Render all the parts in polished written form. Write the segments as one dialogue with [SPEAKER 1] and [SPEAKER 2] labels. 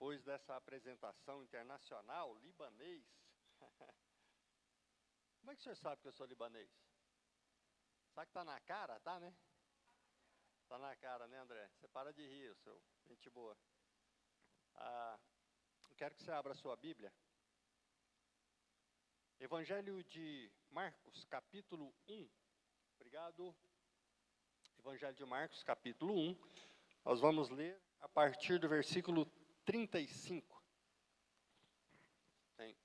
[SPEAKER 1] depois dessa apresentação internacional, libanês. Como é que o senhor sabe que eu sou libanês? Sabe que está na cara? Tá, né? Está na cara, né, André? Você para de rir, seu gente boa. Eu quero que você abra a sua Bíblia. Evangelho de Marcos, capítulo 1. Obrigado. Evangelho de Marcos, capítulo 1. Nós vamos ler a partir do versículo 35.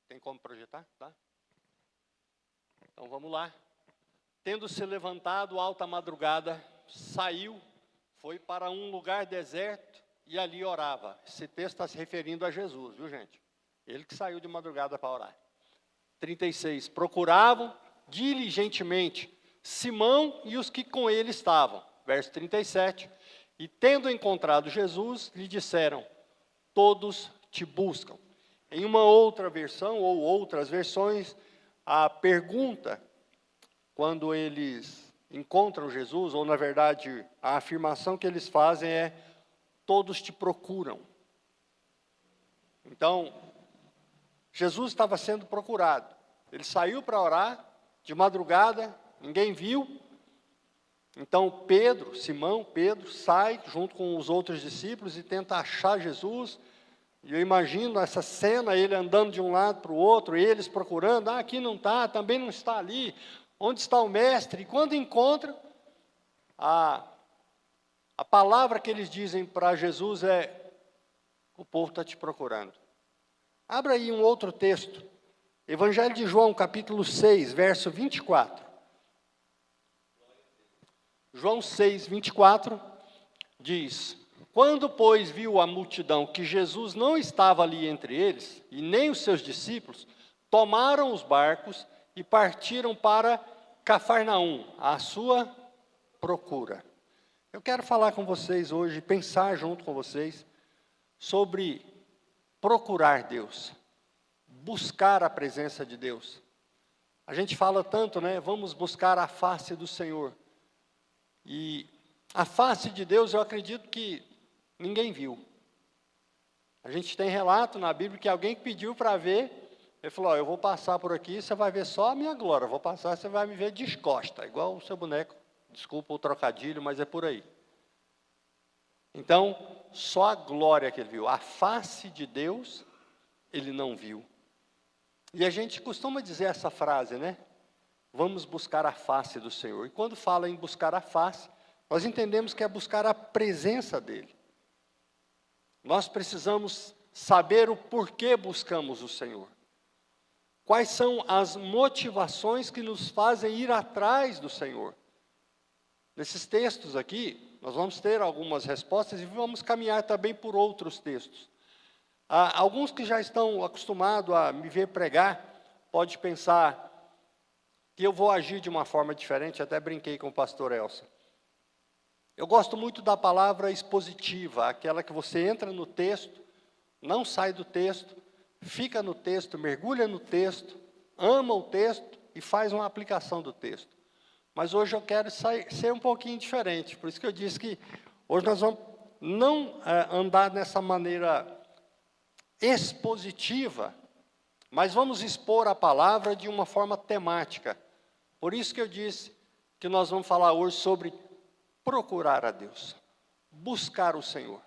[SPEAKER 1] Tem como projetar? Tá? Então vamos lá. Tendo se levantado alta madrugada, saiu, foi para um lugar deserto e ali orava. Esse texto está se referindo a Jesus, viu, gente? Ele que saiu de madrugada para orar. 36. Procuravam diligentemente Simão e os que com ele estavam. Verso 37. E tendo encontrado Jesus, lhe disseram: todos te buscam. Em uma outra versão, ou outras versões, a pergunta, quando eles encontram Jesus, ou na verdade, a afirmação que eles fazem é: todos te procuram. Então, Jesus estava sendo procurado. Ele saiu para orar, de madrugada, ninguém viu. Então, Simão Pedro, sai junto com os outros discípulos e tenta achar Jesus. E eu imagino essa cena, ele andando de um lado para o outro, eles procurando. Aqui não está, também não está ali. Onde está o mestre? E quando encontram, a palavra que eles dizem para Jesus é: o povo está te procurando. Abra aí um outro texto. Evangelho de João, capítulo 6, verso 24. João 6, 24, diz: quando, pois, viu a multidão que Jesus não estava ali entre eles, e nem os seus discípulos, tomaram os barcos e partiram para Cafarnaum, à sua procura. Eu quero falar com vocês hoje, pensar junto com vocês, sobre procurar Deus, buscar a presença de Deus. A gente fala tanto, né? Vamos buscar a face do Senhor. E a face de Deus, eu acredito que ninguém viu. A gente tem relato na Bíblia que alguém pediu para ver, ele falou: eu vou passar por aqui, você vai ver só a minha glória, eu vou passar, você vai me ver descosta, igual o seu boneco, desculpa o trocadilho, mas é por aí. Então, só a glória que ele viu, a face de Deus, ele não viu. E a gente costuma dizer essa frase, né? Vamos buscar a face do Senhor. E quando fala em buscar a face, nós entendemos que é buscar a presença dEle. Nós precisamos saber o porquê buscamos o Senhor. Quais são as motivações que nos fazem ir atrás do Senhor? Nesses textos aqui, nós vamos ter algumas respostas e vamos caminhar também por outros textos. Alguns que já estão acostumados a me ver pregar, pode pensar que eu vou agir de uma forma diferente, até brinquei com o pastor Elsa. Eu gosto muito da palavra expositiva, aquela que você entra no texto, não sai do texto, fica no texto, mergulha no texto, ama o texto e faz uma aplicação do texto. Mas hoje eu quero ser um pouquinho diferente, por isso que eu disse que hoje nós vamos não andar nessa maneira expositiva, mas vamos expor a palavra de uma forma temática. Por isso que eu disse que nós vamos falar hoje sobre procurar a Deus, buscar o Senhor.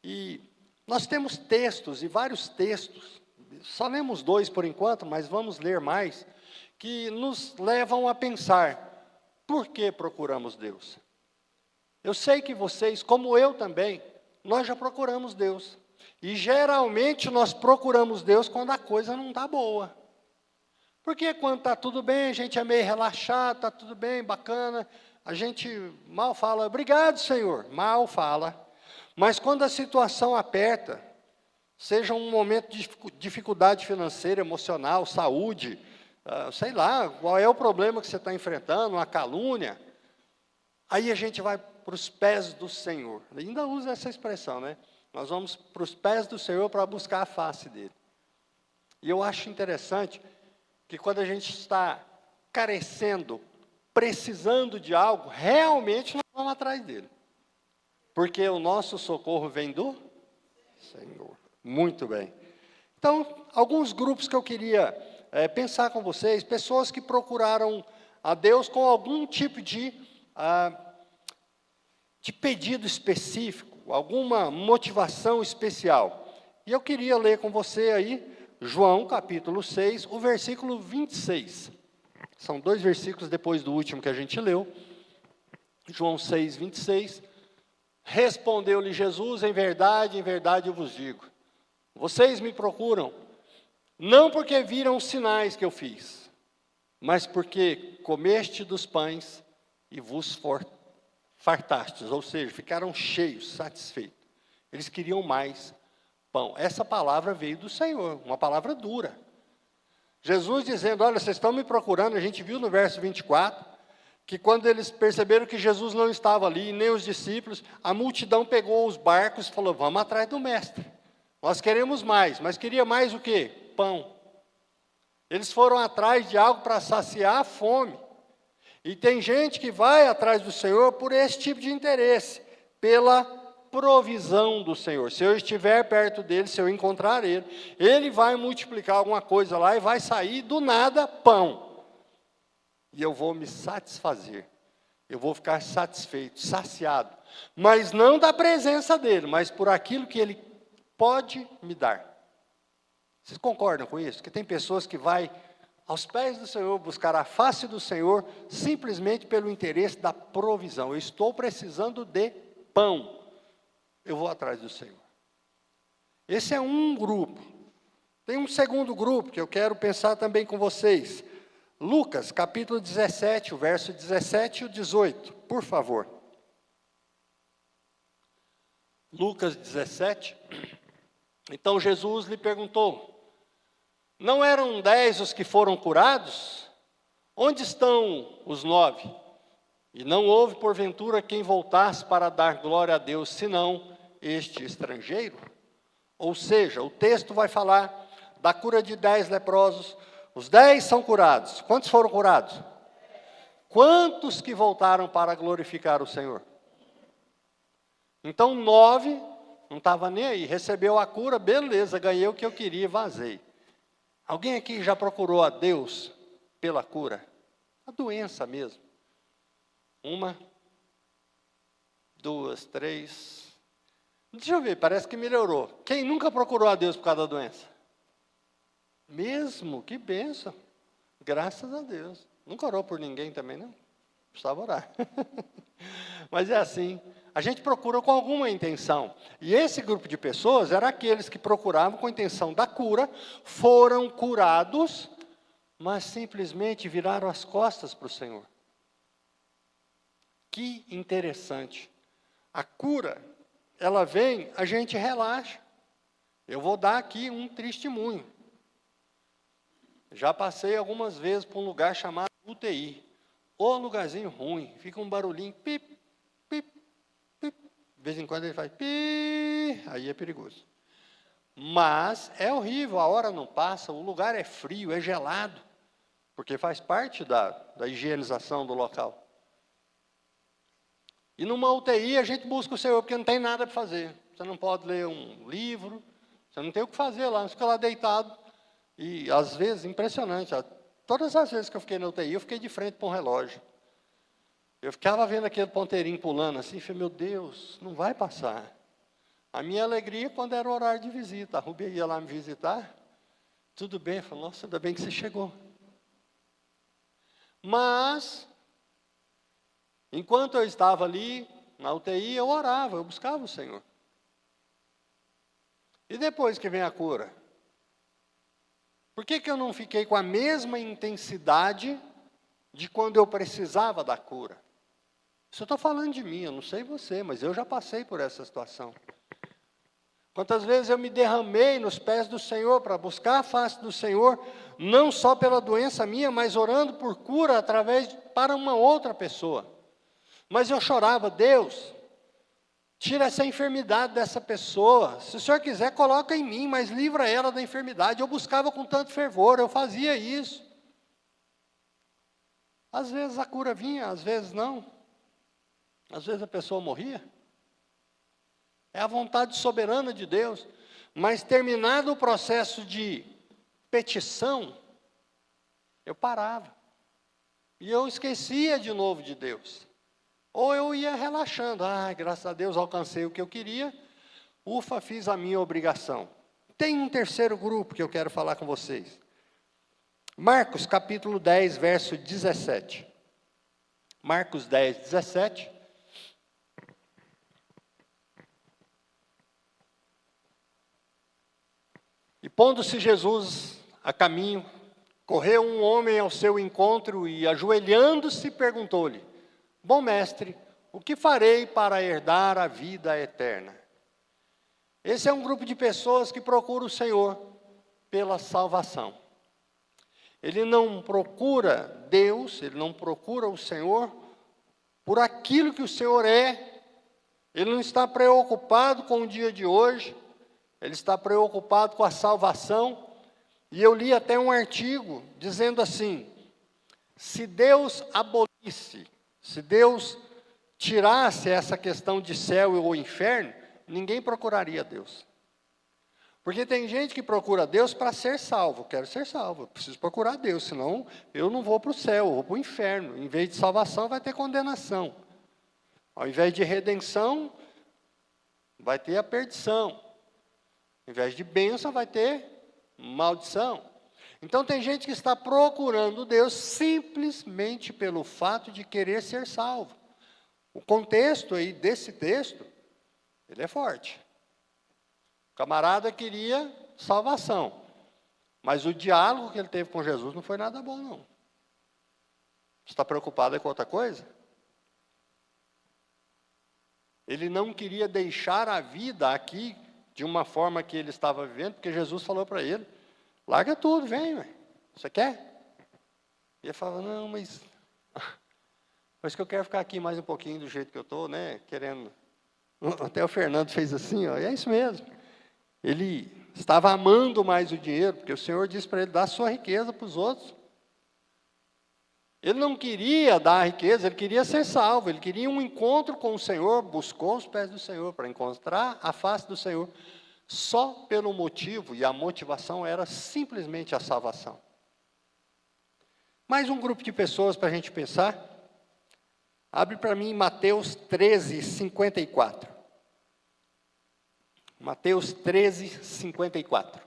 [SPEAKER 1] E nós temos textos, e vários textos, só lemos 2 por enquanto, mas vamos ler mais, que nos levam a pensar: por que procuramos Deus? Eu sei que vocês, como eu também, nós já procuramos Deus. E geralmente nós procuramos Deus quando a coisa não está boa. Porque quando está tudo bem, a gente é meio relaxado, está tudo bem, bacana, a gente mal fala: obrigado, Senhor, mal fala. Mas quando a situação aperta, seja um momento de dificuldade financeira, emocional, saúde, sei lá, qual é o problema que você está enfrentando, uma calúnia, aí a gente vai para os pés do Senhor. Ainda usa essa expressão, né? Nós vamos para os pés do Senhor para buscar a face dEle. E eu acho interessante que quando a gente está carecendo, precisando de algo, realmente nós vamos atrás dEle. Porque o nosso socorro vem do Senhor. Muito bem. Então, alguns grupos que eu queria pensar com vocês, pessoas que procuraram a Deus com algum tipo de pedido específico, alguma motivação especial. E eu queria ler com você aí, João, capítulo 6, o versículo 26. São 2 versículos depois do último que a gente leu. João 6, 26. Respondeu-lhe Jesus, em verdade eu vos digo. Vocês me procuram, não porque viram os sinais que eu fiz, mas porque comeste dos pães e vos fartastes, ou seja, ficaram cheios, satisfeitos. Eles queriam mais pão. Essa palavra veio do Senhor, uma palavra dura. Jesus dizendo, olha, vocês estão me procurando, a gente viu no verso 24, que quando eles perceberam que Jesus não estava ali, nem os discípulos, a multidão pegou os barcos e falou, vamos atrás do mestre. Nós queremos mais, mas queria mais o quê? Pão. Eles foram atrás de algo para saciar a fome. E tem gente que vai atrás do Senhor por esse tipo de interesse, pela provisão do Senhor. Se eu estiver perto dele, se eu encontrar ele, ele vai multiplicar alguma coisa lá e vai sair do nada pão. E eu vou me satisfazer. Eu vou ficar satisfeito, saciado. Mas não da presença dele, mas por aquilo que ele pode me dar. Vocês concordam com isso? Que tem pessoas que vai aos pés do Senhor, buscar a face do Senhor, simplesmente pelo interesse da provisão. Eu estou precisando de pão. Eu vou atrás do Senhor. Esse é um grupo. Tem um segundo grupo que eu quero pensar também com vocês. Lucas, capítulo 17, o verso 17 e o 18, por favor. Lucas 17. Então Jesus lhe perguntou, não eram 10 os que foram curados? Onde estão os 9? E não houve, porventura, quem voltasse para dar glória a Deus, senão este estrangeiro? Ou seja, o texto vai falar da cura de 10 leprosos. Os 10 são curados. Quantos foram curados? Quantos que voltaram para glorificar o Senhor? Então 9 não estava nem aí, recebeu a cura, beleza, ganhei o que eu queria e vazei. Alguém aqui já procurou a Deus pela cura? A doença mesmo. 1, 2, 3. Deixa eu ver, parece que melhorou. Quem nunca procurou a Deus por causa da doença? Mesmo, que bênção. Graças a Deus. Nunca orou por ninguém também, não? Precisava orar. Mas é assim, a gente procura com alguma intenção. E esse grupo de pessoas era aqueles que procuravam com a intenção da cura, foram curados, mas simplesmente viraram as costas para o Senhor. Que interessante. A cura, ela vem, a gente relaxa. Eu vou dar aqui um testemunho. Já passei algumas vezes por um lugar chamado UTI. Ou lugarzinho ruim, fica um barulhinho, pip, pip, pip. De vez em quando ele faz pip, aí é perigoso. Mas é horrível, a hora não passa, o lugar é frio, é gelado, porque faz parte da higienização do local. E numa UTI a gente busca o Senhor, porque não tem nada para fazer. Você não pode ler um livro, você não tem o que fazer lá, você fica lá deitado. E às vezes, impressionante, todas as vezes que eu fiquei na UTI, eu fiquei de frente para um relógio. Eu ficava vendo aquele ponteirinho pulando assim, falei, meu Deus, não vai passar. A minha alegria quando era o horário de visita, a Rubia ia lá me visitar, tudo bem, eu falei, nossa, ainda bem que você chegou. Mas, enquanto eu estava ali, na UTI, eu orava, eu buscava o Senhor. E depois que vem a cura? Por que eu não fiquei com a mesma intensidade de quando eu precisava da cura? Isso eu estou falando de mim, eu não sei você, mas eu já passei por essa situação. Quantas vezes eu me derramei nos pés do Senhor para buscar a face do Senhor, não só pela doença minha, mas orando por cura para uma outra pessoa. Mas eu chorava, Deus, tira essa enfermidade dessa pessoa. Se o Senhor quiser, coloca em mim, mas livra ela da enfermidade. Eu buscava com tanto fervor, eu fazia isso. Às vezes a cura vinha, às vezes não. Às vezes a pessoa morria. É a vontade soberana de Deus. Mas terminado o processo de petição, eu parava. E eu esquecia de novo de Deus. Ou eu ia relaxando. Graças a Deus alcancei o que eu queria. Ufa, fiz a minha obrigação. Tem um terceiro grupo que eu quero falar com vocês. Marcos capítulo 10, verso 17. Marcos 10, 17. E pondo-se Jesus a caminho, correu um homem ao seu encontro e, ajoelhando-se, perguntou-lhe: Bom mestre, o que farei para herdar a vida eterna? Esse é um grupo de pessoas que procura o Senhor pela salvação. Ele não procura Deus, ele não procura o Senhor por aquilo que o Senhor é. Ele não está preocupado com o dia de hoje. Ele está preocupado com a salvação. E eu li até um artigo dizendo assim: se Deus abolisse, se Deus tirasse essa questão de céu ou inferno, ninguém procuraria Deus. Porque tem gente que procura Deus para ser salvo. Eu quero ser salvo, eu preciso procurar Deus, senão eu não vou para o céu, eu vou para o inferno. Em vez de salvação, vai ter condenação. Ao invés de redenção, vai ter a perdição. Ao invés de bênção, vai ter maldição. Então tem gente que está procurando Deus simplesmente pelo fato de querer ser salvo. O contexto aí desse texto, ele é forte. O camarada queria salvação, mas o diálogo que ele teve com Jesus não foi nada bom, não. Você está preocupado com outra coisa? Ele não queria deixar a vida aqui de uma forma que ele estava vivendo, porque Jesus falou para ele: larga tudo, vem, você quer? E ele falava: não, mas que eu quero ficar aqui mais um pouquinho do jeito que eu estou, né, querendo. Até o Fernando fez assim, ó, e é isso mesmo. Ele estava amando mais o dinheiro, porque o Senhor disse para ele: dá a sua riqueza para os outros. Ele não queria dar a riqueza, ele queria ser salvo, ele queria um encontro com o Senhor, buscou os pés do Senhor para encontrar a face do Senhor, só pelo motivo, e a motivação era simplesmente a salvação. Mais um grupo de pessoas para a gente pensar. Abre para mim Mateus 13, 54. Mateus 13, 54.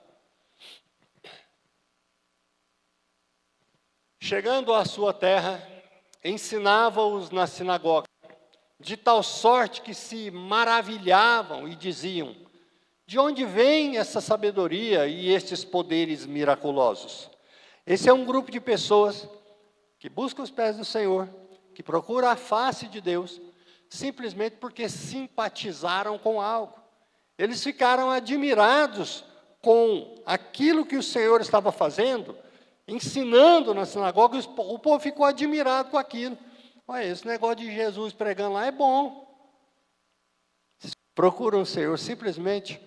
[SPEAKER 1] Chegando à sua terra, ensinava-os na sinagoga, de tal sorte que se maravilhavam e diziam: de onde vem essa sabedoria e estes poderes miraculosos? Esse é um grupo de pessoas que busca os pés do Senhor, que procura a face de Deus, simplesmente porque simpatizaram com algo. Eles ficaram admirados com aquilo que o Senhor estava fazendo, ensinando na sinagoga, e o povo ficou admirado com aquilo. Olha, esse negócio de Jesus pregando lá é bom. Procuram o Senhor simplesmente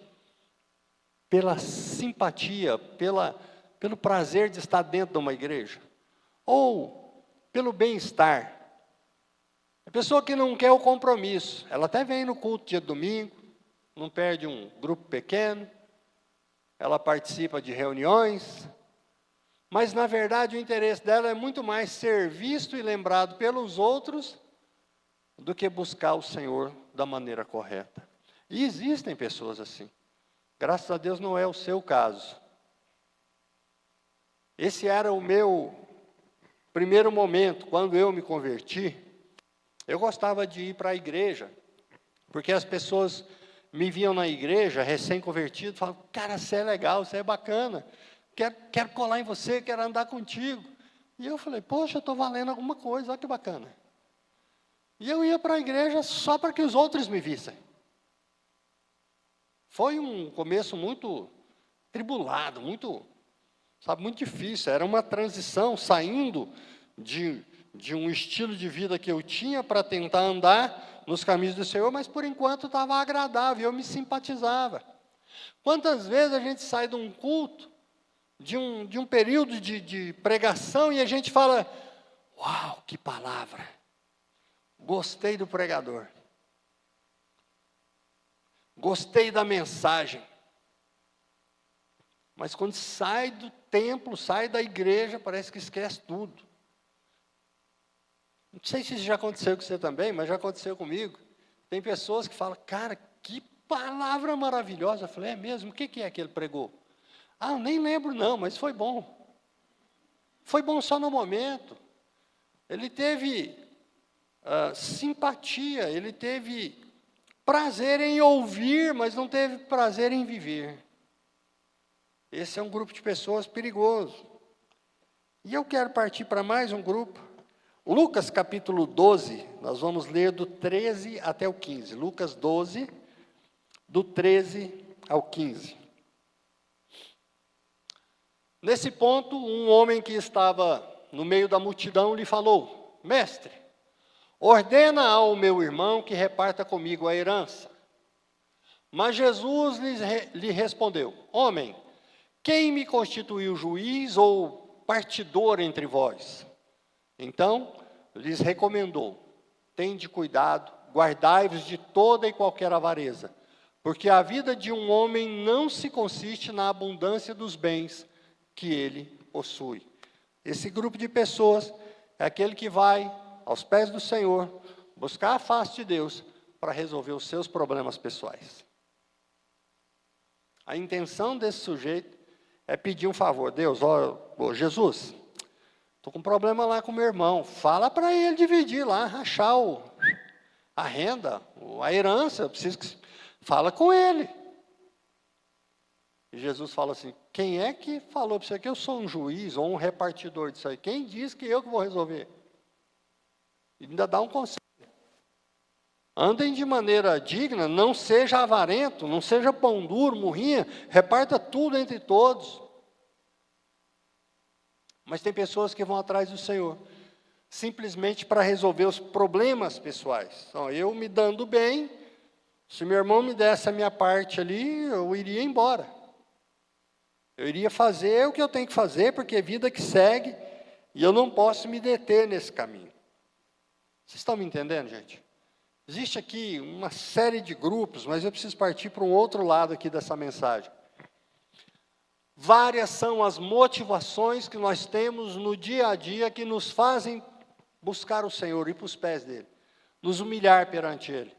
[SPEAKER 1] pela simpatia, pelo prazer de estar dentro de uma igreja, ou pelo bem-estar. A pessoa que não quer o compromisso, ela até vem no culto dia de domingo, não perde um grupo pequeno, ela participa de reuniões, mas na verdade o interesse dela é muito mais ser visto e lembrado pelos outros do que buscar o Senhor da maneira correta. E existem pessoas assim. Graças a Deus não é o seu caso. Esse era o meu primeiro momento, quando eu me converti. Eu gostava de ir para a igreja, porque as pessoas me viam na igreja, recém-convertido, falavam: cara, você é legal, você é bacana, quero colar em você, quero andar contigo. E eu falei: poxa, eu estou valendo alguma coisa, olha que bacana. E eu ia para a igreja só para que os outros me vissem. Foi um começo muito tribulado, muito difícil. Era uma transição, saindo de um estilo de vida que eu tinha para tentar andar nos caminhos do Senhor, mas por enquanto estava agradável, eu me simpatizava. Quantas vezes a gente sai de um culto, de um período de pregação, e a gente fala: uau, que palavra! Gostei do pregador. gostei da mensagem. Mas quando sai do templo, sai da igreja, parece que esquece tudo. Não sei se isso já aconteceu com você também, mas já aconteceu comigo. Tem pessoas que falam, cara, que palavra maravilhosa. Eu falei, é mesmo? O que é que ele pregou? Ah, eu nem lembro não, mas foi bom. Foi bom só no momento. Ele teve simpatia, ele teve prazer em ouvir, mas não teve prazer em viver. Esse é um grupo de pessoas perigoso. E eu quero partir para mais um grupo. Lucas capítulo 12, nós vamos ler do 13 até o 15. Lucas 12, do 13 ao 15. Nesse ponto, um homem que estava no meio da multidão lhe falou, mestre, ordena ao meu irmão que reparta comigo a herança. Mas Jesus lhe respondeu, homem, quem me constituiu juiz ou partidor entre vós? Então, lhes recomendou, tende cuidado, guardai-vos de toda e qualquer avareza, porque a vida de um homem não se consiste na abundância dos bens que ele possui. Esse grupo de pessoas é aquele que vai aos pés do Senhor, buscar a face de Deus para resolver os seus problemas pessoais. A intenção desse sujeito é pedir um favor. Deus, Jesus, estou com um problema lá com meu irmão. Fala para ele dividir lá, rachar a renda, a herança. Eu preciso que fala com ele. E Jesus fala assim, quem é que falou para você que eu sou um juiz ou um repartidor disso aí? Quem diz que eu que vou resolver? E ainda dá um conselho. Andem de maneira digna, não seja avarento, não seja pão duro, murrinha, reparta tudo entre todos. Mas tem pessoas que vão atrás do Senhor, simplesmente para resolver os problemas pessoais. Então, eu me dando bem, se meu irmão me desse a minha parte ali, eu iria embora. Eu iria fazer o que eu tenho que fazer, porque é vida que segue, e eu não posso me deter nesse caminho. Vocês estão me entendendo, gente? Existe aqui uma série de grupos, mas eu preciso partir para um outro lado aqui dessa mensagem. Várias são as motivações que nós temos no dia a dia que nos fazem buscar o Senhor, ir para os pés dEle, nos humilhar perante Ele.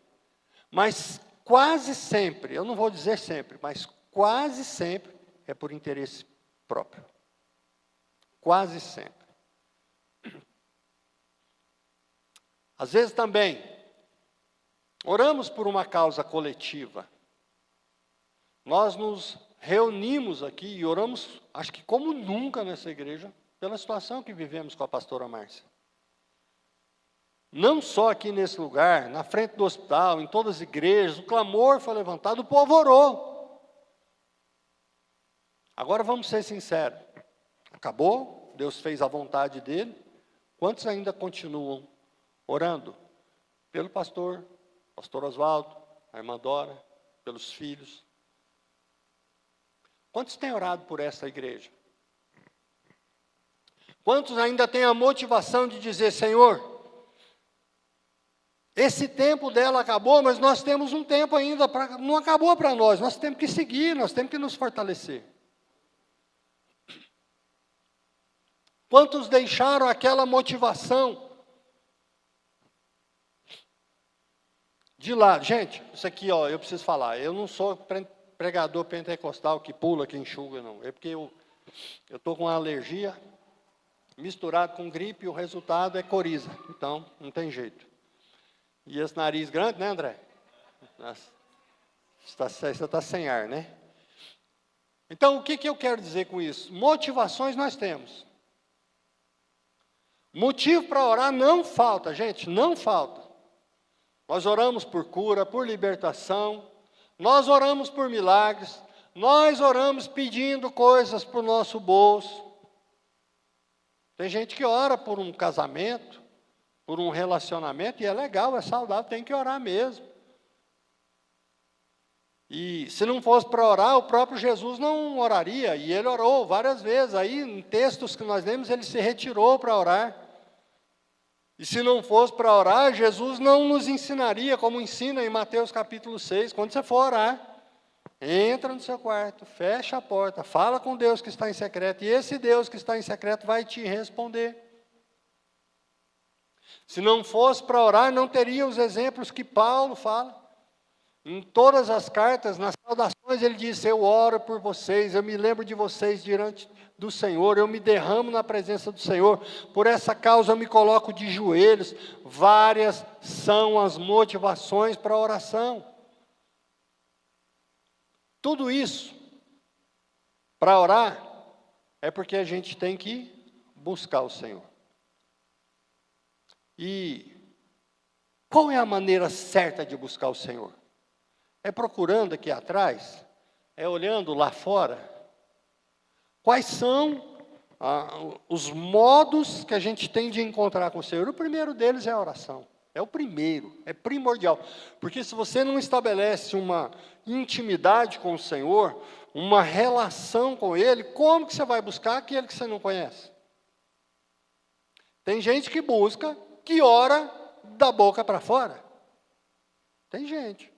[SPEAKER 1] Mas quase sempre, eu não vou dizer sempre, mas quase sempre é por interesse próprio. Quase sempre. Às vezes também, oramos por uma causa coletiva. Nós nos reunimos aqui e oramos, acho que como nunca nessa igreja, pela situação que vivemos com a pastora Márcia. Não só aqui nesse lugar, na frente do hospital, em todas as igrejas, o clamor foi levantado, o povo orou. Agora vamos ser sinceros. Acabou, Deus fez a vontade dele. Quantos ainda continuam orando? Pelo pastor Oswaldo, a irmã Dora, pelos filhos. Quantos têm orado por essa igreja? Quantos ainda têm a motivação de dizer, Senhor, esse tempo dela acabou, mas nós temos um tempo ainda, não acabou para nós temos que seguir, nós temos que nos fortalecer. Quantos deixaram aquela motivação de lado? Gente, isso aqui, eu preciso falar, eu não sou pregador pentecostal que pula, que enxuga, não. É porque eu estou com uma alergia misturado com gripe e o resultado é coriza. Então, não tem jeito. E esse nariz grande, né, André? Você está sem ar, né? Então, o que eu quero dizer com isso? Motivações nós temos. Motivo para orar não falta, gente, não falta. Nós oramos por cura, por libertação, nós oramos por milagres, nós oramos pedindo coisas para o nosso bolso. Tem gente que ora por um casamento, por um relacionamento, e é legal, é saudável, tem que orar mesmo. E se não fosse para orar, o próprio Jesus não oraria, e ele orou várias vezes. Aí, em textos que nós lemos, ele se retirou para orar. E se não fosse para orar, Jesus não nos ensinaria como ensina em Mateus capítulo 6. Quando você for orar, entra no seu quarto, fecha a porta, fala com Deus que está em secreto, e esse Deus que está em secreto vai te responder. Se não fosse para orar, não teria os exemplos que Paulo fala. Em todas as cartas, nas saudações, ele diz: eu oro por vocês, eu me lembro de vocês diante do Senhor, eu me derramo na presença do Senhor, por essa causa eu me coloco de joelhos. Várias são as motivações para a oração. Tudo isso, para orar, é porque a gente tem que buscar o Senhor. E qual é a maneira certa de buscar o Senhor? É procurando aqui atrás? É olhando lá fora? Quais são os modos que a gente tem de encontrar com o Senhor? O primeiro deles é a oração. É o primeiro, é primordial. Porque se você não estabelece uma intimidade com o Senhor, uma relação com Ele, como que você vai buscar aquele que você não conhece? Tem gente que busca, que ora da boca para fora. Tem gente.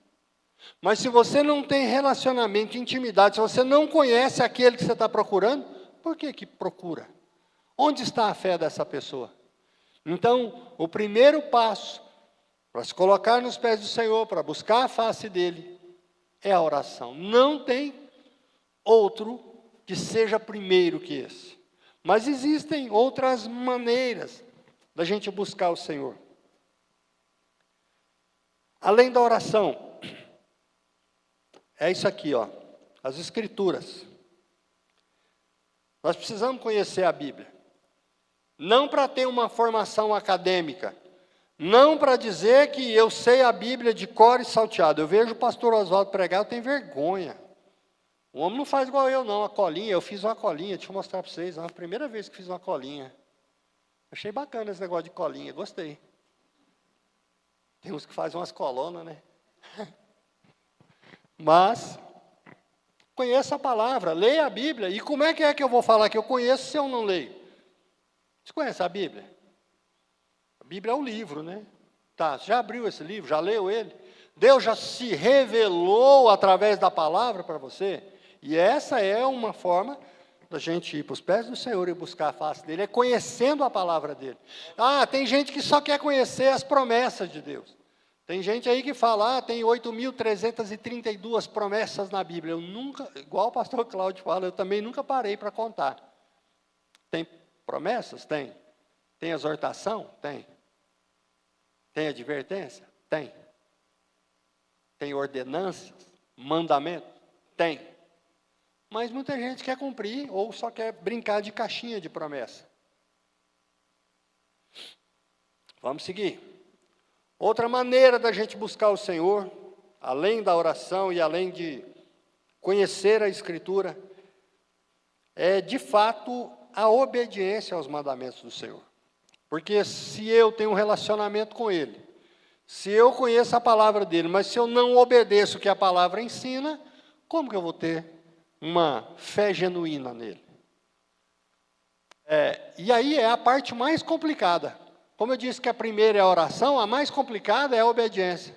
[SPEAKER 1] Mas se você não tem relacionamento, intimidade, se você não conhece aquele que você está procurando, por que procura? Onde está a fé dessa pessoa? Então, o primeiro passo para se colocar nos pés do Senhor, para buscar a face dEle, é a oração. Não tem outro que seja primeiro que esse. Mas existem outras maneiras da gente buscar o Senhor. Além da oração, é isso aqui, ó, as Escrituras. Nós precisamos conhecer a Bíblia. Não para ter uma formação acadêmica. Não para dizer que eu sei a Bíblia de cor e salteado. Eu vejo o pastor Oswaldo pregar, eu tenho vergonha. O homem não faz igual eu, não. A colinha, eu fiz uma colinha, deixa eu mostrar para vocês. É a primeira vez que fiz uma colinha. Achei bacana esse negócio de colinha, gostei. Tem uns que fazem umas colonas, né? Mas, conheça a palavra, leia a Bíblia. E como é que eu vou falar que eu conheço se eu não leio? Você conhece a Bíblia? A Bíblia é um livro, né? Tá, já abriu esse livro, já leu ele? Deus já se revelou através da palavra para você? E essa é uma forma da gente ir para os pés do Senhor e buscar a face dEle, é conhecendo a palavra dEle. Ah, tem gente que só quer conhecer as promessas de Deus. Tem gente aí que fala, tem 8.332 promessas na Bíblia. Eu nunca, igual o pastor Cláudio fala, eu também nunca parei para contar. Tem promessas? Tem. Tem exortação? Tem. Tem advertência? Tem. Tem ordenanças? Mandamento? Tem. Mas muita gente quer cumprir ou só quer brincar de caixinha de promessa. Vamos seguir. Outra maneira da gente buscar o Senhor, além da oração e além de conhecer a Escritura, é, de fato, a obediência aos mandamentos do Senhor. Porque se eu tenho um relacionamento com Ele, se eu conheço a palavra dEle, mas se eu não obedeço o que a palavra ensina, como que eu vou ter uma fé genuína nele? E aí é a parte mais complicada. Como eu disse que a primeira é a oração, a mais complicada é a obediência.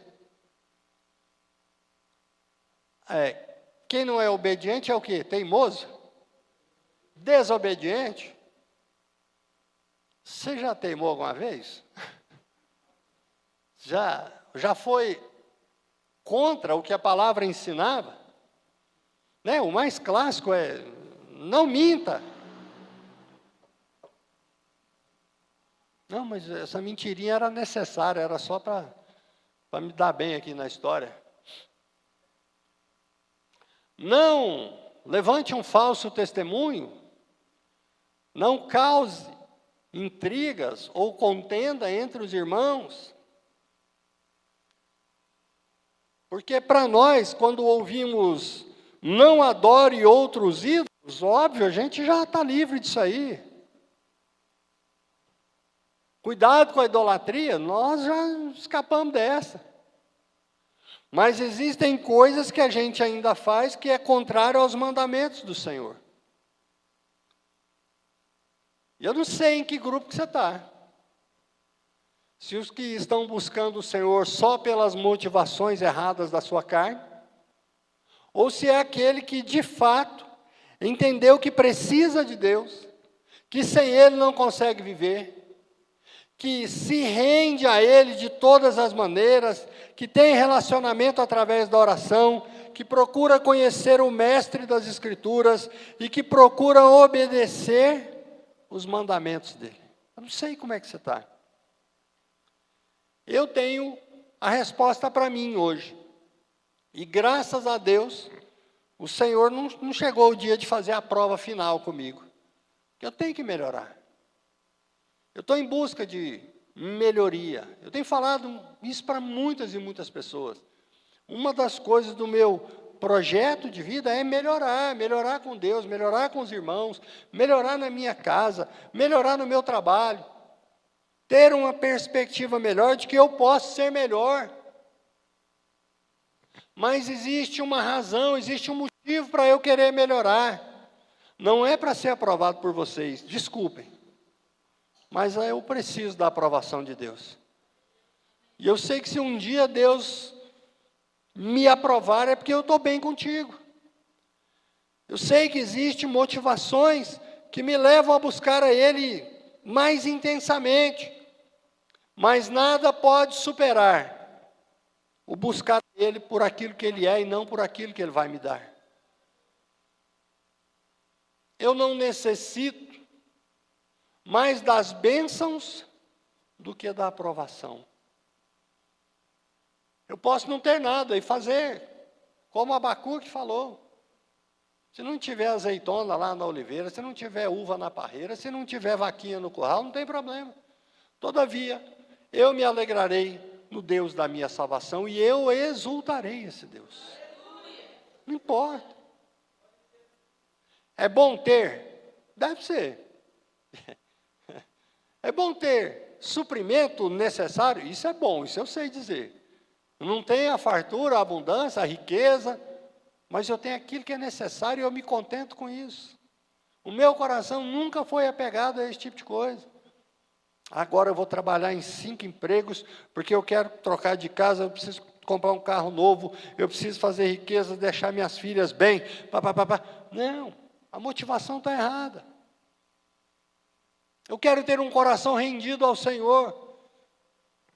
[SPEAKER 1] Quem não é obediente é o quê? Teimoso? Desobediente? Você já teimou alguma vez? Já foi contra o que a palavra ensinava? Né? O mais clássico é, não minta. Não, mas essa mentirinha era necessária, era só para me dar bem aqui na história. Não levante um falso testemunho, não cause intrigas ou contenda entre os irmãos. Porque para nós, quando ouvimos não adore outros ídolos, óbvio, a gente já está livre disso aí. Cuidado com a idolatria, nós já escapamos dessa. Mas existem coisas que a gente ainda faz que é contrário aos mandamentos do Senhor. E eu não sei em que grupo que você está. Se os que estão buscando o Senhor só pelas motivações erradas da sua carne, ou se é aquele que, de fato, entendeu que precisa de Deus, que sem Ele não consegue viver, que se rende a Ele de todas as maneiras, que tem relacionamento através da oração, que procura conhecer o Mestre das Escrituras e que procura obedecer os mandamentos dEle. Eu não sei como é que você está. Eu tenho a resposta para mim hoje. E graças a Deus, o Senhor não chegou o dia de fazer a prova final comigo. Eu tenho que melhorar. Eu estou em busca de melhoria. Eu tenho falado isso para muitas e muitas pessoas. Uma das coisas do meu projeto de vida é melhorar com Deus, melhorar com os irmãos, melhorar na minha casa, melhorar no meu trabalho. Ter uma perspectiva melhor de que eu posso ser melhor. Mas existe uma razão, existe um motivo para eu querer melhorar. Não é para ser aprovado por vocês, desculpem. Mas eu preciso da aprovação de Deus. E eu sei que se um dia Deus me aprovar, é porque eu estou bem contigo. Eu sei que existem motivações que me levam a buscar a Ele mais intensamente. Mas nada pode superar o buscar Ele por aquilo que Ele é e não por aquilo que Ele vai me dar. Eu não necessito mais das bênçãos do que da aprovação. Eu posso não ter nada e fazer como Abacuque falou. Se não tiver azeitona lá na oliveira, se não tiver uva na parreira, se não tiver vaquinha no curral, não tem problema. Todavia, eu me alegrarei no Deus da minha salvação e eu exultarei esse Deus. Não importa. É bom ter? Deve ser. É bom ter suprimento necessário? Isso é bom, isso eu sei dizer. Não tenho a fartura, a abundância, a riqueza, mas eu tenho aquilo que é necessário e eu me contento com isso. O meu coração nunca foi apegado a esse tipo de coisa. Agora eu vou trabalhar em 5 empregos, porque eu quero trocar de casa, eu preciso comprar um carro novo, eu preciso fazer riqueza, deixar minhas filhas bem. Não, a motivação está errada. Eu quero ter um coração rendido ao Senhor.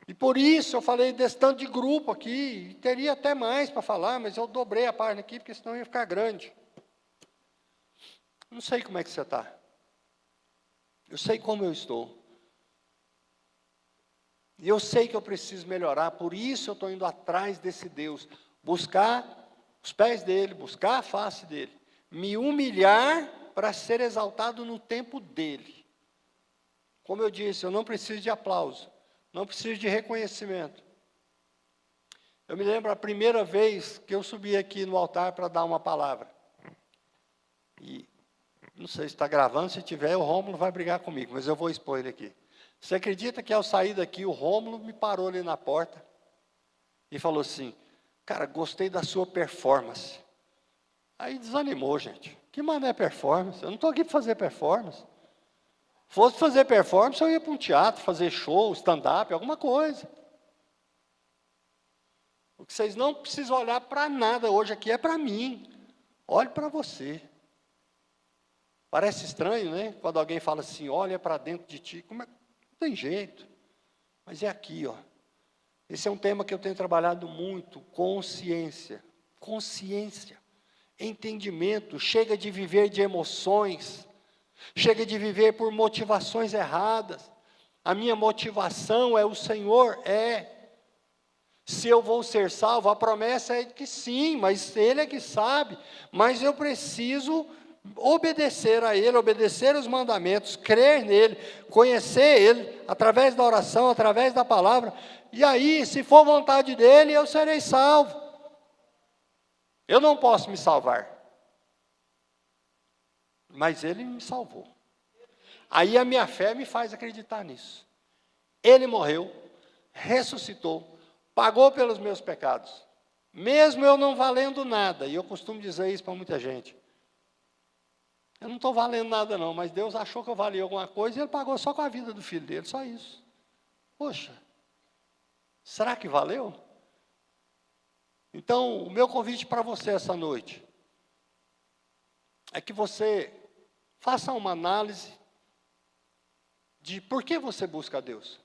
[SPEAKER 1] E por isso eu falei desse tanto de grupo aqui, e teria até mais para falar, mas eu dobrei a página aqui, porque senão ia ficar grande. Não sei como é que você está. Eu sei como eu estou. E eu sei que eu preciso melhorar, por isso eu estou indo atrás desse Deus, buscar os pés dele, buscar a face dele, me humilhar para ser exaltado no tempo dele. Como eu disse, eu não preciso de aplauso, não preciso de reconhecimento. Eu me lembro a primeira vez que eu subi aqui no altar para dar uma palavra. E não sei se está gravando, se tiver, o Rômulo vai brigar comigo, mas eu vou expor ele aqui. Você acredita que ao sair daqui, o Rômulo me parou ali na porta e falou assim, cara, gostei da sua performance. Aí desanimou, gente. Que mané performance? Eu não estou aqui para fazer performance. Fosse fazer performance, eu ia para um teatro, fazer show, stand-up, alguma coisa. O que vocês não precisam olhar para nada hoje aqui é para mim. Olhe para você. Parece estranho, né? Quando alguém fala assim, olha para dentro de ti. Como é? Não tem jeito. Mas é aqui, ó. Esse é um tema que eu tenho trabalhado muito. Consciência. Consciência. Entendimento. Chega de viver de emoções. Chega de viver por motivações erradas. A minha motivação é o Senhor, Se eu vou ser salvo, a promessa é que sim, mas Ele é que sabe. Mas eu preciso obedecer a Ele, obedecer os mandamentos, crer nele, conhecer Ele, através da oração, através da palavra. E aí, se for vontade dEle, eu serei salvo. Eu não posso me salvar. Mas Ele me salvou. Aí a minha fé me faz acreditar nisso. Ele morreu, ressuscitou, pagou pelos meus pecados. Mesmo eu não valendo nada, e eu costumo dizer isso para muita gente. Eu não estou valendo nada não, mas Deus achou que eu valia alguma coisa e Ele pagou só com a vida do filho dele, só isso. Poxa, Será que valeu? Então, o meu convite para você essa noite é que você faça uma análise de por que você busca a Deus.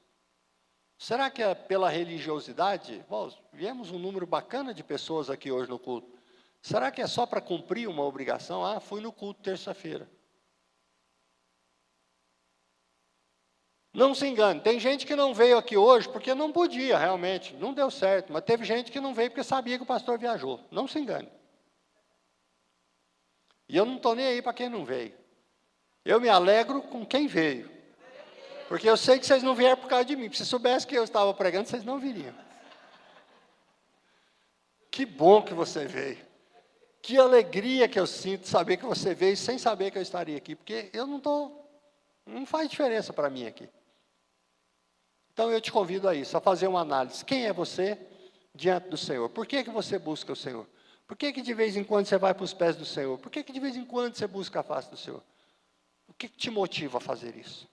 [SPEAKER 1] Será que é pela religiosidade? Bom, viemos um número bacana de pessoas aqui hoje no culto. Será que é só para cumprir uma obrigação? Ah, fui no culto terça-feira. Não se engane, tem gente que não veio aqui hoje porque não podia realmente, não deu certo. Mas teve gente que não veio porque sabia que o pastor viajou. Não se engane. E eu não estou nem aí para quem não veio. Eu me alegro com quem veio. Porque eu sei que vocês não vieram por causa de mim. Se soubessem que eu estava pregando, vocês não viriam. Que bom que você veio. Que alegria que eu sinto saber que você veio sem saber que eu estaria aqui. Porque eu não faz diferença para mim aqui. Então eu te convido a isso, a fazer uma análise. Quem é você diante do Senhor? Por que você busca o Senhor? Por que de vez em quando você vai para os pés do Senhor? Por que de vez em quando você busca a face do Senhor? O que te motiva a fazer isso?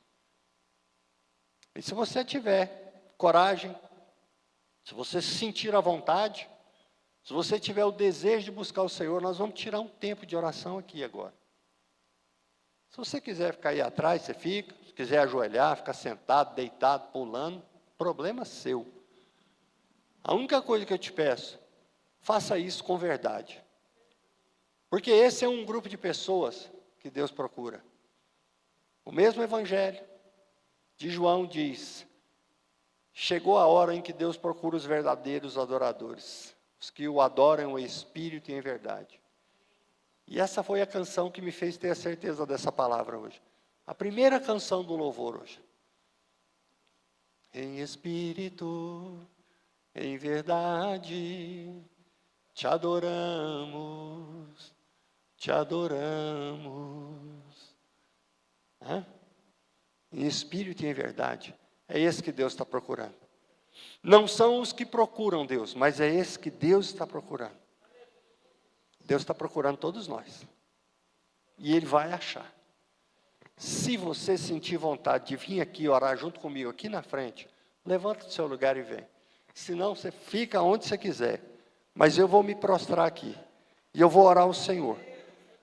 [SPEAKER 1] E se você tiver coragem, se você se sentir à vontade, se você tiver o desejo de buscar o Senhor, nós vamos tirar um tempo de oração aqui agora. Se você quiser ficar aí atrás, você fica. Se quiser ajoelhar, ficar sentado, deitado, pulando, problema seu. A única coisa que eu te peço, faça isso com verdade. Porque esse é um grupo de pessoas que Deus procura. O mesmo evangelho de João diz: chegou a hora em que Deus procura os verdadeiros adoradores, os que o adoram em espírito e em verdade. E essa foi a canção que me fez ter a certeza dessa palavra hoje. A primeira canção do louvor hoje. Em espírito, em verdade, te adoramos, te adoramos. Em espírito e em verdade. É esse que Deus está procurando. Não são os que procuram Deus, mas é esse que Deus está procurando. Deus está procurando todos nós. E Ele vai achar. Se você sentir vontade de vir aqui orar junto comigo, aqui na frente, levanta do seu lugar e vem. Senão você fica onde você quiser. Mas eu vou me prostrar aqui. E eu vou orar ao Senhor.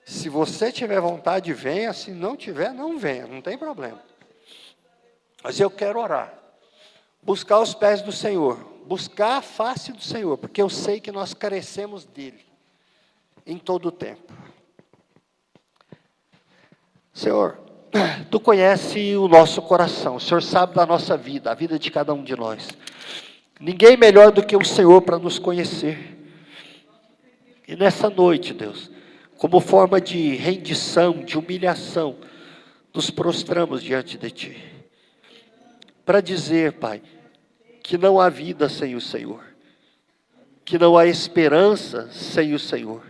[SPEAKER 1] Se você tiver vontade, venha. Se não tiver, não venha. Não tem problema. Mas eu quero orar. Buscar os pés do Senhor. Buscar a face do Senhor. Porque eu sei que nós carecemos dEle. Em todo o tempo. Senhor, Tu conhece o nosso coração, o Senhor sabe da nossa vida, a vida de cada um de nós. Ninguém melhor do que o Senhor para nos conhecer. E nessa noite, Deus, como forma de rendição, de humilhação, nos prostramos diante de Ti. Para dizer, Pai, que não há vida sem o Senhor. Que não há esperança sem o Senhor.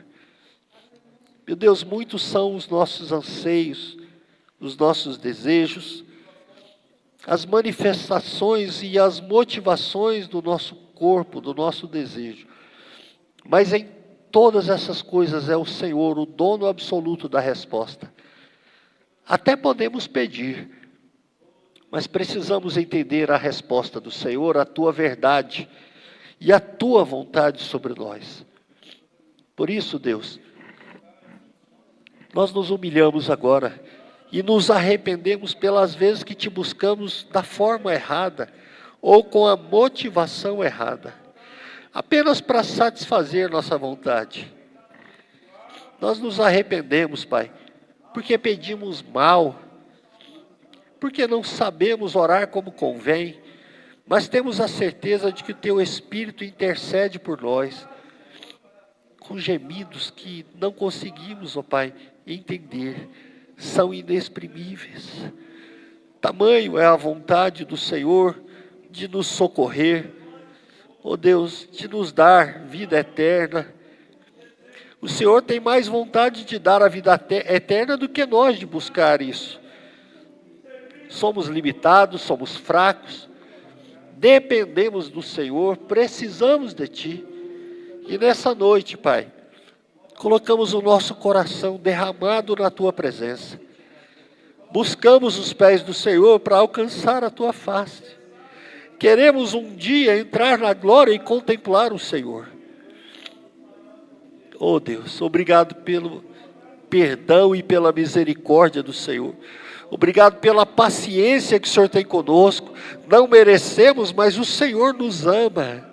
[SPEAKER 1] Meu Deus, muitos são os nossos anseios, os nossos desejos, as manifestações e as motivações do nosso corpo, do nosso desejo. Mas em todas essas coisas é o Senhor, o dono absoluto da resposta. Até podemos pedir, mas precisamos entender a resposta do Senhor, a Tua verdade e a Tua vontade sobre nós. Por isso, Deus, nós nos humilhamos agora e nos arrependemos pelas vezes que Te buscamos da forma errada ou com a motivação errada, apenas para satisfazer nossa vontade. Nós nos arrependemos, Pai, porque pedimos mal, porque não sabemos orar como convém, mas temos a certeza de que o Teu Espírito intercede por nós, com gemidos que não conseguimos, ó Pai, entender, são inexprimíveis. Tamanho é a vontade do Senhor de nos socorrer, ó Deus, de nos dar vida eterna. O Senhor tem mais vontade de dar a vida eterna do que nós de buscar isso. Somos limitados, somos fracos, dependemos do Senhor, precisamos de Ti. E nessa noite, Pai, colocamos o nosso coração derramado na Tua presença. Buscamos os pés do Senhor para alcançar a Tua face.
[SPEAKER 2] Queremos um dia entrar na glória e contemplar o Senhor. Oh Deus, obrigado pelo perdão e pela misericórdia do Senhor. Obrigado pela paciência que o Senhor tem conosco. Não merecemos, mas o Senhor nos ama.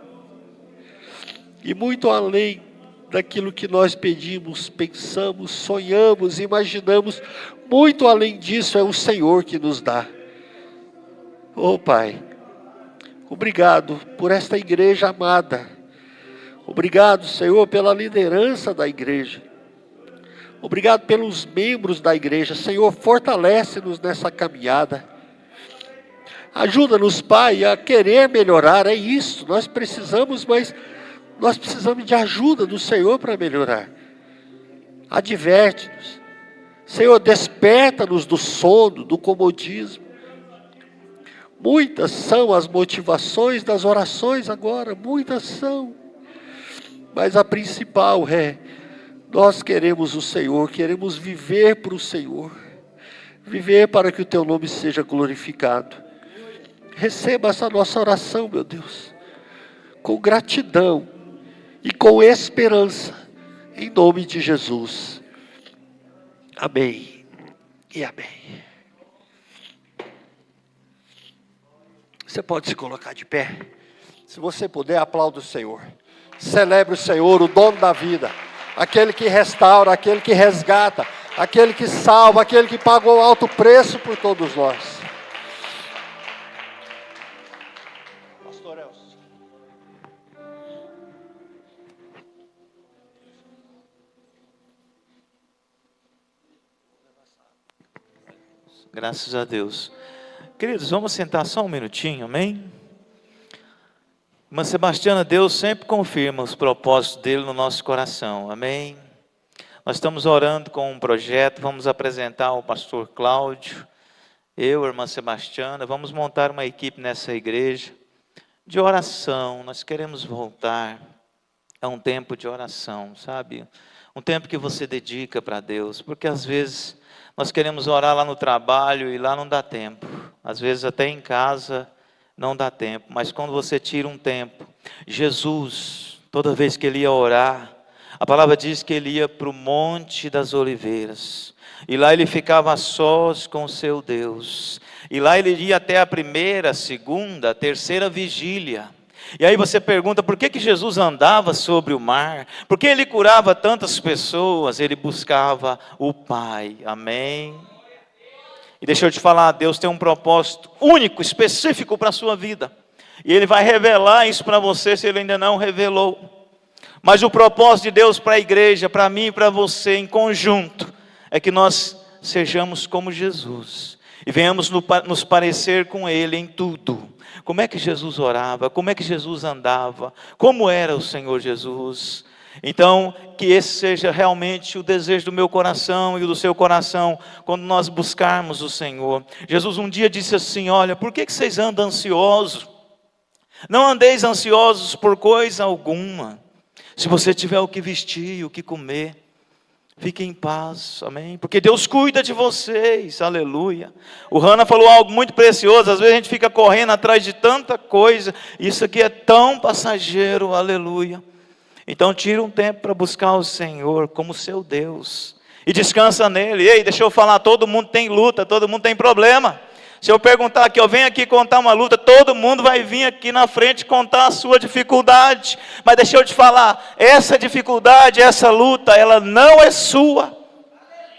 [SPEAKER 2] E muito além daquilo que nós pedimos, pensamos, sonhamos, imaginamos, muito além disso é o Senhor que nos dá. Oh Pai, obrigado por esta igreja amada. Obrigado, Senhor, pela liderança da igreja. Obrigado pelos membros da igreja. Senhor, fortalece-nos nessa caminhada. Ajuda-nos, Pai, a querer melhorar. É isso, nós precisamos, mas nós precisamos de ajuda do Senhor para melhorar. Adverte-nos. Senhor, desperta-nos do sono, do comodismo. Muitas são as motivações das orações agora, muitas são. Mas a principal é, nós queremos o Senhor, queremos viver para o Senhor. Viver para que o Teu nome seja glorificado. Receba essa nossa oração, meu Deus, com gratidão e com esperança, em nome de Jesus. Amém e amém. Você pode se colocar de pé?
[SPEAKER 1] Se você puder, aplauda o Senhor. Celebre o Senhor, o dono da vida. Aquele que restaura, aquele que resgata, aquele que salva, aquele que pagou alto preço por todos nós. Pastor Elcio.
[SPEAKER 3] Graças a Deus. Queridos, vamos sentar só um minutinho, amém? Irmã Sebastiana, Deus sempre confirma os propósitos dele no nosso coração, amém? Nós estamos orando com um projeto, vamos apresentar ao pastor Cláudio, eu, irmã Sebastiana, vamos montar uma equipe nessa igreja de oração. Nós queremos voltar a um tempo de oração, sabe? Um tempo que você dedica para Deus, porque às vezes nós queremos orar lá no trabalho e lá não dá tempo. Às vezes até em casa não dá tempo. Mas quando você tira um tempo, Jesus, toda vez que ele ia orar, a palavra diz que ele ia para o Monte das Oliveiras. E lá ele ficava a sós com o seu Deus. E lá ele ia até a primeira, segunda, terceira vigília. E aí você pergunta, por que Jesus andava sobre o mar? Por que ele curava tantas pessoas? Ele buscava o Pai, amém? E deixa eu te falar, Deus tem um propósito único, específico para a sua vida. E Ele vai revelar isso para você, se Ele ainda não revelou. Mas o propósito de Deus para a igreja, para mim e para você em conjunto, é que nós sejamos como Jesus. E venhamos nos parecer com Ele em tudo. Como é que Jesus orava? Como é que Jesus andava? Como era o Senhor Jesus? Então, que esse seja realmente o desejo do meu coração e o do seu coração, quando nós buscarmos o Senhor. Jesus um dia disse assim, olha, por que vocês andam ansiosos? Não andeis ansiosos por coisa alguma. Se você tiver o que vestir, o que comer, fique em paz, amém? Porque Deus cuida de vocês, aleluia. O Hannah falou algo muito precioso, às vezes a gente fica correndo atrás de tanta coisa, isso aqui é tão passageiro, aleluia. Então tira um tempo para buscar o Senhor como seu Deus, e descansa nele. Ei, deixa eu falar, todo mundo tem luta, todo mundo tem problema. Se eu perguntar aqui, eu venho aqui contar uma luta, todo mundo vai vir aqui na frente contar a sua dificuldade. Mas deixa eu te falar, essa dificuldade, essa luta, ela não é sua.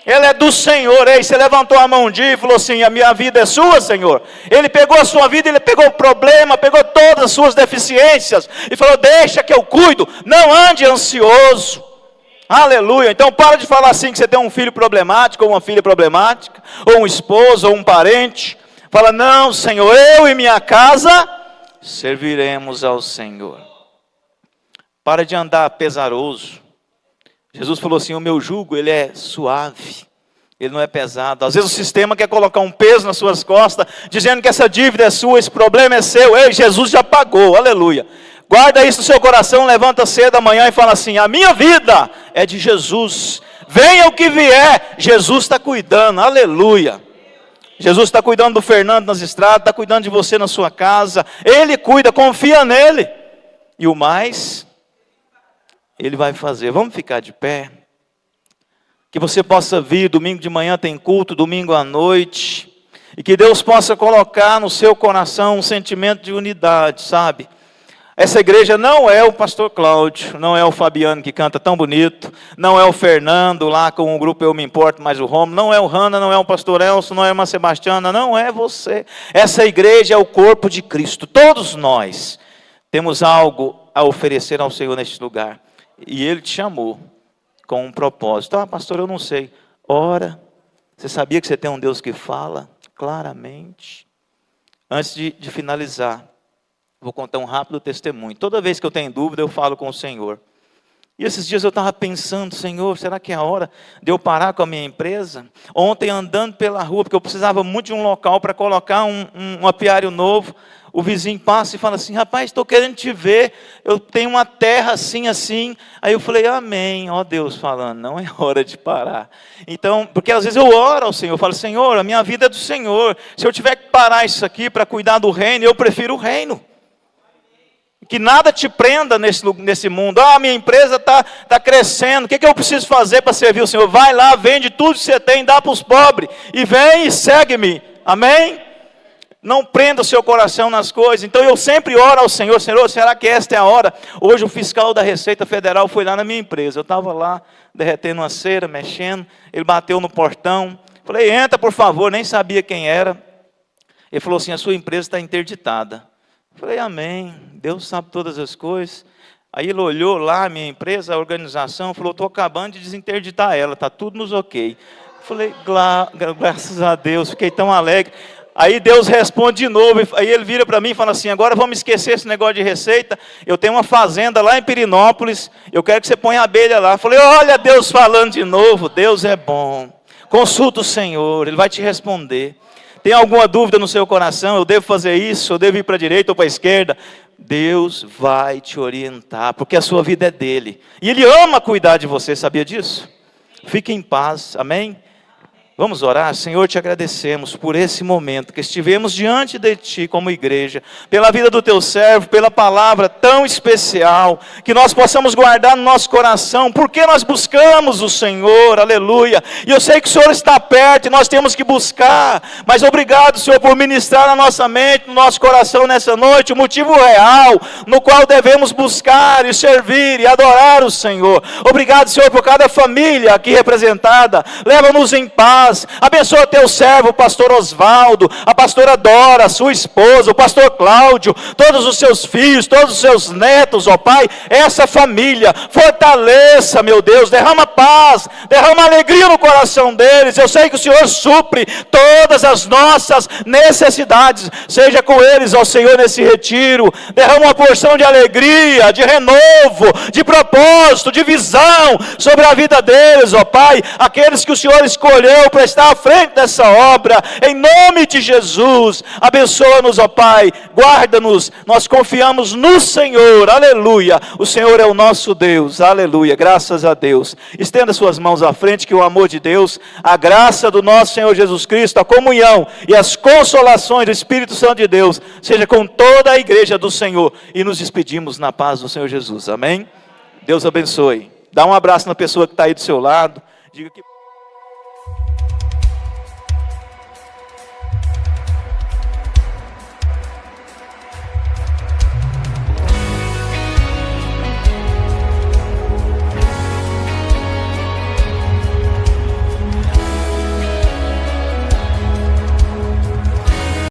[SPEAKER 3] Ela é do Senhor. Ei, você levantou a mão um dia e falou assim, a minha vida é sua, Senhor. Ele pegou a sua vida, ele pegou o problema, pegou todas as suas deficiências e falou, deixa que eu cuido, não ande ansioso. Aleluia. Então para de falar assim que você tem um filho problemático, ou uma filha problemática, ou um esposo, ou um parente. Fala, não, Senhor, eu e minha casa serviremos ao Senhor. Para de andar pesaroso. Jesus falou assim, o meu jugo, ele é suave, ele não é pesado. Às vezes o sistema quer colocar um peso nas suas costas, dizendo que essa dívida é sua, esse problema é seu. Ei, Jesus já pagou, aleluia. Guarda isso no seu coração, levanta cedo amanhã e fala assim, a minha vida é de Jesus. Venha o que vier, Jesus está cuidando, aleluia. Jesus está cuidando do Fernando nas estradas, está cuidando de você na sua casa. Ele cuida, confia nele. E o mais, Ele vai fazer. Vamos ficar de pé. Que você possa vir, domingo de manhã tem culto, domingo à noite. E que Deus possa colocar no seu coração um sentimento de unidade, sabe? Essa igreja não é o pastor Cláudio, não é o Fabiano que canta tão bonito, não é o Fernando lá com o grupo Eu Me Importo, mais o Romo, não é o Hanna, não é o pastor Elson, não é a irmã Sebastiana, não é você. Essa igreja é o corpo de Cristo. Todos nós temos algo a oferecer ao Senhor neste lugar. E Ele te chamou com um propósito. Ah, pastor, eu não sei. Ora, você sabia que você tem um Deus que fala claramente? Antes de finalizar, vou contar um rápido testemunho. Toda vez que eu tenho dúvida, eu falo com o Senhor. E esses dias eu estava pensando, Senhor, será que é a hora de eu parar com a minha empresa? Ontem, andando pela rua, porque eu precisava muito de um local para colocar um apiário novo, o vizinho passa e fala assim, rapaz, estou querendo te ver, eu tenho uma terra assim, assim. Aí eu falei, amém, ó Deus falando, não é hora de parar. Então, porque às vezes eu oro ao Senhor, eu falo, Senhor, a minha vida é do Senhor. Se eu tiver que parar isso aqui para cuidar do reino, eu prefiro o reino. Que nada te prenda nesse mundo. Ah, minha empresa está crescendo, o que eu preciso fazer para servir o Senhor? Vai lá, vende tudo que você tem, dá para os pobres, e vem e segue-me, amém? Não prenda o seu coração nas coisas. Então eu sempre oro ao Senhor, Senhor, será que esta é a hora? Hoje o fiscal da Receita Federal foi lá na minha empresa, eu estava lá, derretendo uma cera, mexendo, ele bateu no portão, falei, entra por favor, nem sabia quem era. Ele falou assim, a sua empresa está interditada. Falei, amém, Deus sabe todas as coisas. Aí ele olhou lá, a minha empresa, a organização, falou, estou acabando de desinterditar ela, está tudo nos ok. Falei, graças a Deus, fiquei tão alegre. Aí Deus responde de novo, aí ele vira para mim e fala assim, agora vamos esquecer esse negócio de receita, eu tenho uma fazenda lá em Pirinópolis, eu quero que você ponha a abelha lá. Falei, olha Deus falando de novo, Deus é bom, consulta o Senhor, Ele vai te responder. Tem alguma dúvida no seu coração, eu devo fazer isso, eu devo ir para a direita ou para a esquerda? Deus vai te orientar, porque a sua vida é dele, e Ele ama cuidar de você, sabia disso? Fique em paz, amém? Vamos orar. Senhor, te agradecemos por esse momento que estivemos diante de Ti como igreja, pela vida do Teu servo, pela palavra tão especial, que nós possamos guardar no nosso coração, porque nós buscamos o Senhor, aleluia, e eu sei que o Senhor está perto e nós temos que buscar, mas obrigado, Senhor, por ministrar na nossa mente, no nosso coração nessa noite, o motivo real, no qual devemos buscar e servir e adorar o Senhor. Obrigado, Senhor, por cada família aqui representada, leva-nos em paz. Abençoa teu servo, o pastor Osvaldo, a pastora Dora, a sua esposa, o pastor Cláudio, todos os seus filhos, todos os seus netos, ó Pai, essa família, fortaleça, meu Deus, derrama paz, derrama alegria no coração deles. Eu sei que o Senhor supre todas as nossas necessidades, seja com eles, ó Senhor, nesse retiro, derrama uma porção de alegria, de renovo, de propósito, de visão sobre a vida deles, ó Pai, aqueles que o Senhor escolheu para estar à frente dessa obra, em nome de Jesus. Abençoa-nos, ó Pai, guarda-nos, nós confiamos no Senhor, aleluia. O Senhor é o nosso Deus, aleluia, graças a Deus. Estenda suas mãos à frente, que o amor de Deus, a graça do nosso Senhor Jesus Cristo, a comunhão e as consolações do Espírito Santo de Deus seja com toda a igreja do Senhor, e nos despedimos na paz do Senhor Jesus, amém? Deus abençoe. Dá um abraço na pessoa que está aí do seu lado, diga que